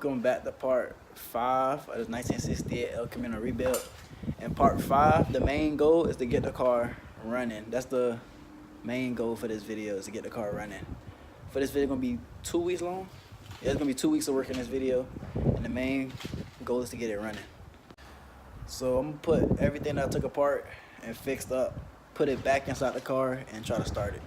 Welcome back to part 5 of this 1968 El Camino rebuild. In part 5, the main goal is to get the car running. That's the main goal for this video, is to get the car running. For this video, gonna be 2 weeks long. Yeah, it's gonna be 2 weeks of work in this video, and the main goal is to get it running. So I'm gonna put everything that I took apart and fixed up, put it back inside the car, and try to start it.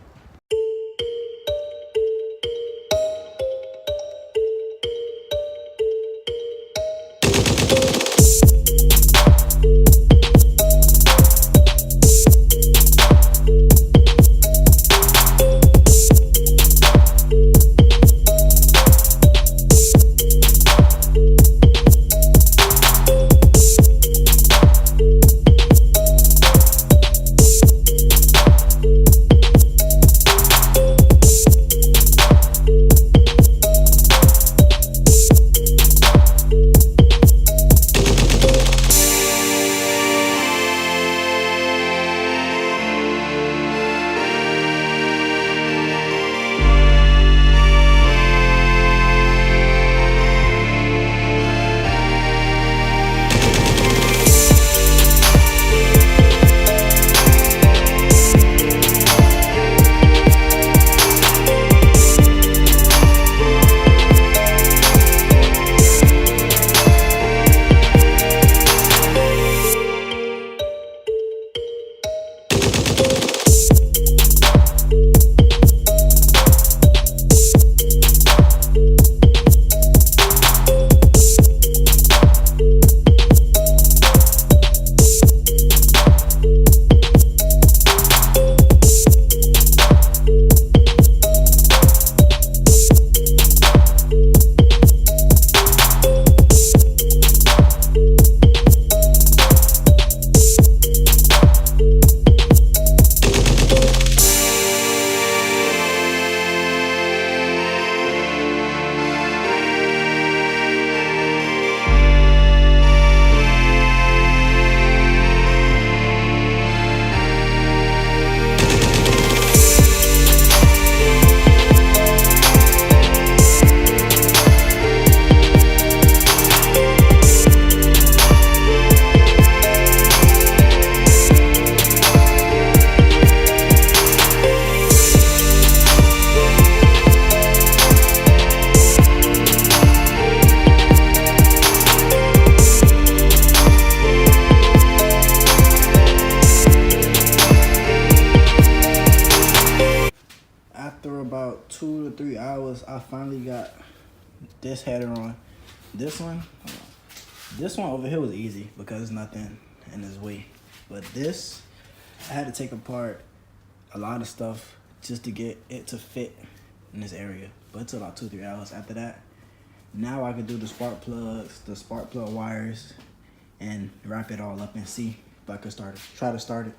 After about 2 to 3 hours, I finally got this header on. This one over here was easy because there's nothing in its way. But this, I had to take apart a lot of stuff just to get it to fit in this area. But it took about 2 to 3 hours. After that, now I can do the spark plugs, the spark plug wires, and wrap it all up and see if I can start it. Try to start it.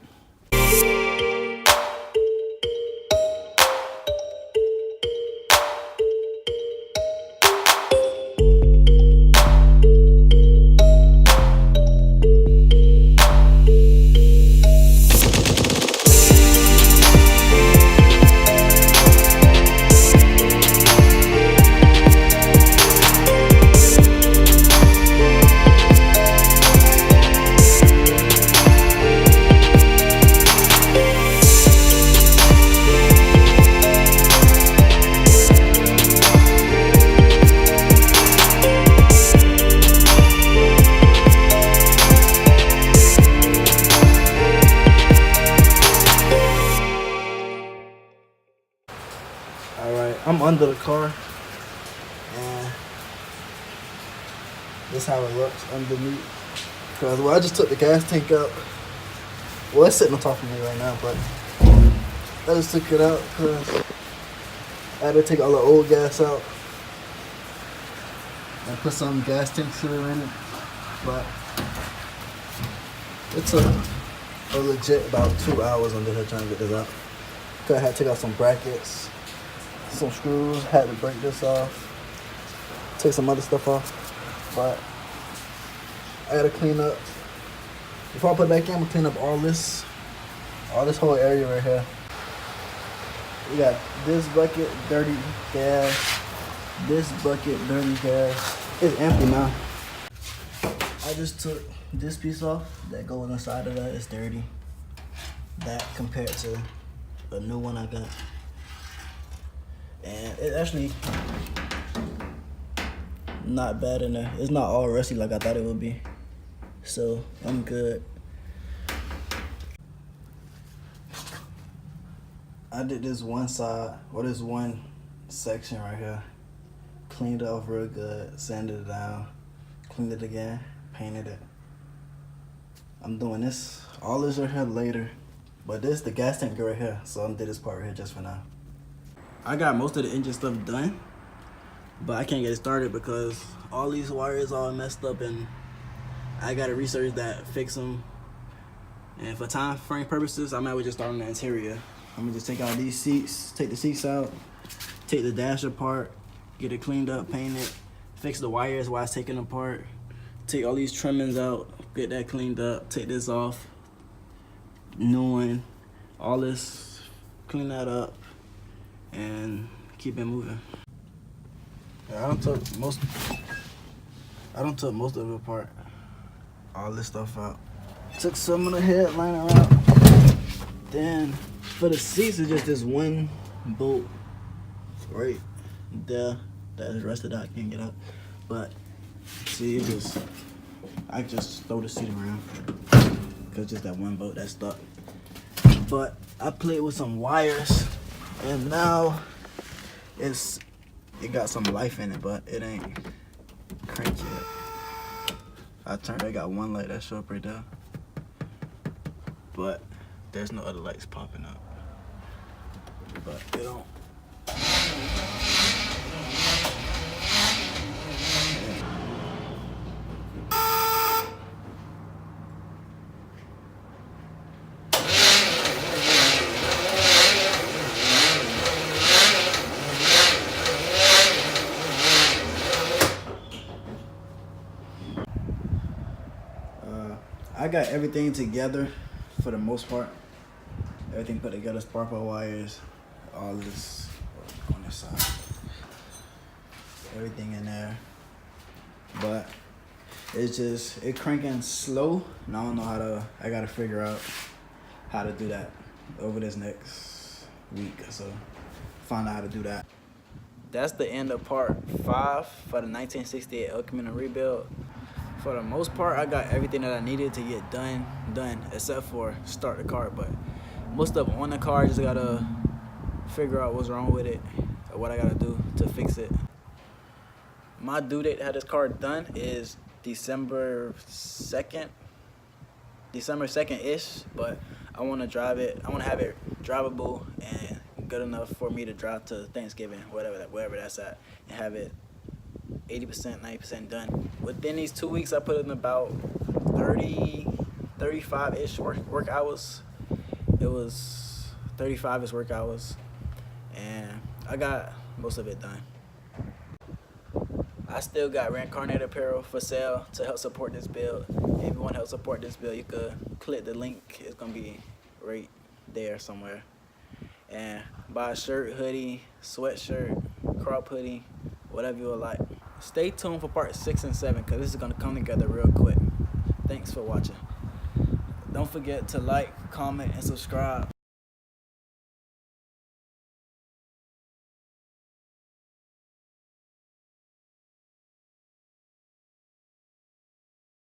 Alright, I'm under the car, and this is how it looks underneath. Because, well, I just took the gas tank out. Well, it's sitting on top of me right now, but I just took it out because I had to take all the old gas out and put some gas tank sealer in it. But it took a legit about 2 hours under here trying to get this out. Because I had to take out some brackets, some screws, had to break this off, take some other stuff off, but I had to clean up. Before I put it back in, I'm gonna clean up all this whole area right here. We got this bucket, dirty gas, this bucket, dirty gas, It's empty now. I just took this piece off that goes inside of that. It's dirty. That compared to a new one I got. And it's actually not bad in there. It's not all rusty like I thought it would be. So I'm good. I did this one side, or this one section right here. Cleaned it off real good, sanded it down, cleaned it again, painted it. I'm doing this, all this right here later. But this the gas tank right here, so I'm doing this part right here just for now. I got most of the engine stuff done, but I can't get it started because all these wires all messed up and I gotta research that, fix them. And for time frame purposes, I might as well just start on the interior. I'm gonna just take out these seats, take the seats out, take the dash apart, get it cleaned up, paint it, fix the wires while it's taken apart, take all these trimmings out, get that cleaned up, take this off, new one, all this, clean that up, and keep it moving. Yeah, I don't took most of it apart. All this stuff out. Took some of the headliner out. Then for the seats, it's just this one bolt right there that is rusted out. I can't get out. But see, I just throw the seat around because just that one bolt that's stuck. But I played with some wires and now it got some life in it, but it ain't cranked yet. I got one light that show up right there, but there's no other lights popping up. But it don't. I got everything together for the most part. Everything put together, spark plug wires, all this on this side. Everything in there. But it's cranking slow, and I don't know I gotta figure out how to do that over this next week or so. Find out how to do that. That's the end of part 5 for the 1968 El Camino rebuild. For the most part, I got everything that I needed to get done, except for start the car. But most of on the car, I just gotta figure out what's wrong with it, or what I gotta do to fix it. My due date to have this car done is December 2nd-ish, but I wanna drive it, I wanna have it drivable and good enough for me to drive to Thanksgiving, wherever that's at, and have it 80%, 90% done. Within these 2 weeks, I put in about 35-ish work hours. It was 35-ish work hours, and I got most of it done. I still got REINCARNATOR apparel for sale to help support this build. If you want to help support this build, you could click the link. It's gonna be right there somewhere. And buy a shirt, hoodie, sweatshirt, crop hoodie, whatever you would like. Stay tuned for part 6 and 7 because this is going to come together real quick. Thanks for watching. Don't forget to like, comment, and subscribe.